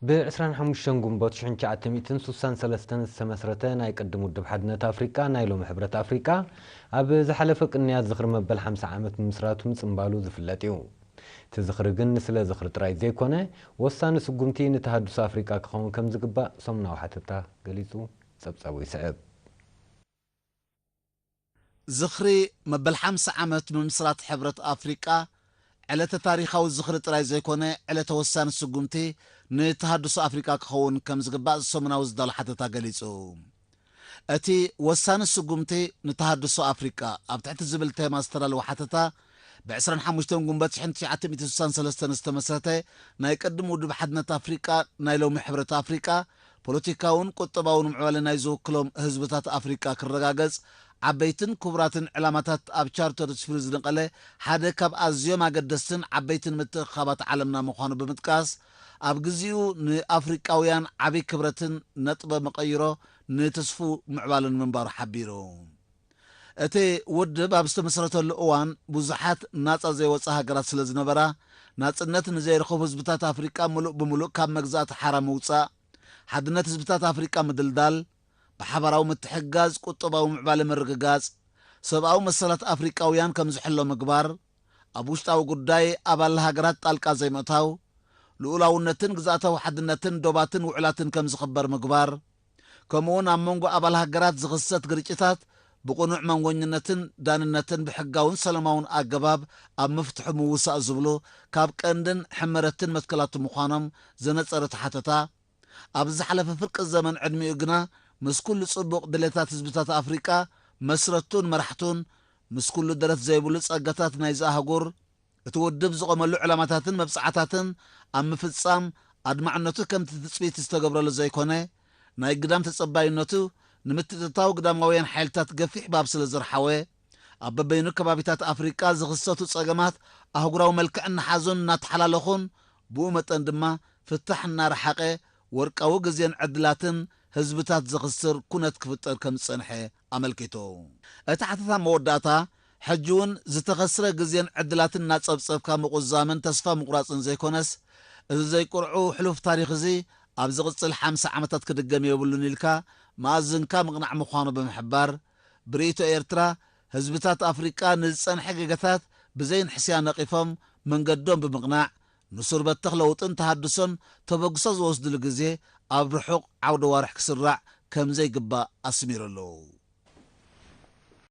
ب25 جنبوت 1963 ዝተመስረተ ናይ ቀድሞ ውድብ ሓድነት ኣፍሪቃ ናይ ሎሚ ሕብረት ኣፍሪቃ ኣብ ዝሓለፈ ቅንያት ዝኽሪ መበል 50 ዓመት ምስራቱ ምጽምባሉ ዝፍለጥ እዩ። እቲ ዝኽሪ ግን ስለ ዝኽሪ ጥራይ ዘይኮነ ወሳኒ ስጉምቲ ንተሃድሶ ኣፍሪቃ ክኸውን ከም ዝግባእ ሰሙናዊ ሓተታ ገሊጹ ጸብጻቡ ይስዕብ። ዝኽሪ መበል 50 ዓመት ምስራት ሕብረት ኣፍሪቃ ዕለተ ታሪኻዊ ዝኽሪ ጥራይ ዘይኮነ ዕለተ ወሳኒ ስጉምቲ ንተሃድሶ ኣፍሪቃ ክኸውን ከም ዝግባእ ሰሙናዊ ዝዳሎ ሓተታ ገሊጹ። እቲ ወሳኒ ስጉምቲ ንተሃድሶ ኣፍሪቃ ኣብ ትሕቲ ዝብል ተማ ዝተዳለወ ሓተታ ብ25 ግንቦት 1963 ዝተመስረተ ናይ ቀድሞ ውድብ ሓድነት ኣፍሪቃ ናይ ሎሚ ሕብረት ኣፍሪቃ ፖለቲካውን ቁጠባውን ምዕባለ ናይ ዝውክሎም ህዝብታት ኣፍሪቃ ክረጋገጽ ዓበይትን ክቡራትን ዕላማታት ኣብ ቻርተር ስፍሪ ዝነቐለ ሓደ ካብ ኣዝዮም ኣገደስትን ዓበይትን ምትእኽኻባት ዓለምና ምዃኑ ብምጥቃስ ኣብ ግዚኡ ንኣፍሪቃውያን ዓብይ ክብረትን ነጥበ መቐይሮ ንተስፉ ምዕባልን ምንባሩ ሓቢሩ። እቲ ውድብ ኣብ ዝተመስረተሉ እዋን ብዙሓት ናጻ ዘይወፅእ ሃገራት ስለ ዝነበራ ናጽነት ንዘይረኸቡ ህዝብታት ኣፍሪቃ ሙሉእ ብምሉእ ካብ መግዛእቲ ሓራ ምውፃእ፣ ሓድነት ህዝብታት ኣፍሪቃ ምድልዳል፣ ብሓበራዊ ምትሕጋዝ ቁጠባዊ ምዕባለ ምርግጋጽ፣ ሰብኣዊ መሰላት ኣፍሪቃውያን ከም ዝሕሎ ምግባር፣ ኣብ ውሽጣዊ ጉዳይ ኣባል ሃገራት ጣልቃ ዘይምእታው፣ ልኡላውነትን ግዛእታዊ ሓድነትን ዶባትን ውዕላትን ከም ዝኽበር ምግባር፣ ከምኡውን ኣብ መንጎ ኣባል ሃገራት ዝኽሰት ግርጭታት ብቕኑዕ መንጎኝነትን ዳንነትን ብሕጋውን ሰላማውን ኣገባብ ኣብ መፍትሑ ምውሳእ ዝብሉ ካብ ቀንድን ሕመረትን መትከላቱ ምዃኖም ዘነጸረ ሓተታ ኣብ ዝሓለፈ ፍርቂ ዘመን ዕድሚኡ ግና ምስ ኩሉ ጽቡቕ ድሌታት ህዝብታት ኣፍሪቃ መስረቱን መራሕቱን ምስ ኩሉ ደረት ዘይብሉ ጸጋታት ናይ ዝኣህጉር እቲ ውድብ ዝቖመሉ ዕላማታትን መብጻዕታትን ኣብ ምፍጻም ኣድማዕነቱ ከምቲ ትጽቢት ዝተገብረሉ ዘይኮነ ናይ ግዳም ተጸባይነቱ ንምትእትታው ግዳማውያን ሓይልታት ገፊሕ ባብ ስለ ዝረሓወ ኣብ በበይኑ ከባቢታት ኣፍሪቃ ዝኽሰቱ ጸገማት ኣህጉራዊ መልክዕ እናሓዙን እናተሓላለኹን ብኡ መጠን ድማ ፍታሕ እናረሓቐ ወርቃዊ ግዜን ዕድላትን ህዝብታት ዝኽስር ኩነት ክፍጠር ከም ዝጸንሐ ኣመልኪቱ። እቲ ሓተታ መወዳእታ ሕጂ እውን ዝተኸስረ ግዜን ዕድላትን እናጸብጸብካ ምቑዛምን ተስፋ ምቑራጽን ዘይኮነስ እዚ ዘይቁርዑ ሕሉፍ ታሪኽ እዚ ኣብ ዝቕጽል 50 ዓመታት ክድገም የብሉን ኢልካ ማእዝንካ ምቕናዕ ምዃኑ ብምሕባር ብርኢቶ ኤርትራ ህዝብታት ኣፍሪቃ ንዝጸንሐ ገገታት ብዘይንሕስያ ነቒፎም መንገዶም ብምቕናዕ ንሱር በተኽ ለውጥን ተሃድሶን ተበግሶ ዝወስድሉ ግዜ ኣብ ርሑቕ ዓውደ ዋርሕ ክስራዕ ከም ዘይግባእ ኣስሚሩ ኣለዉ።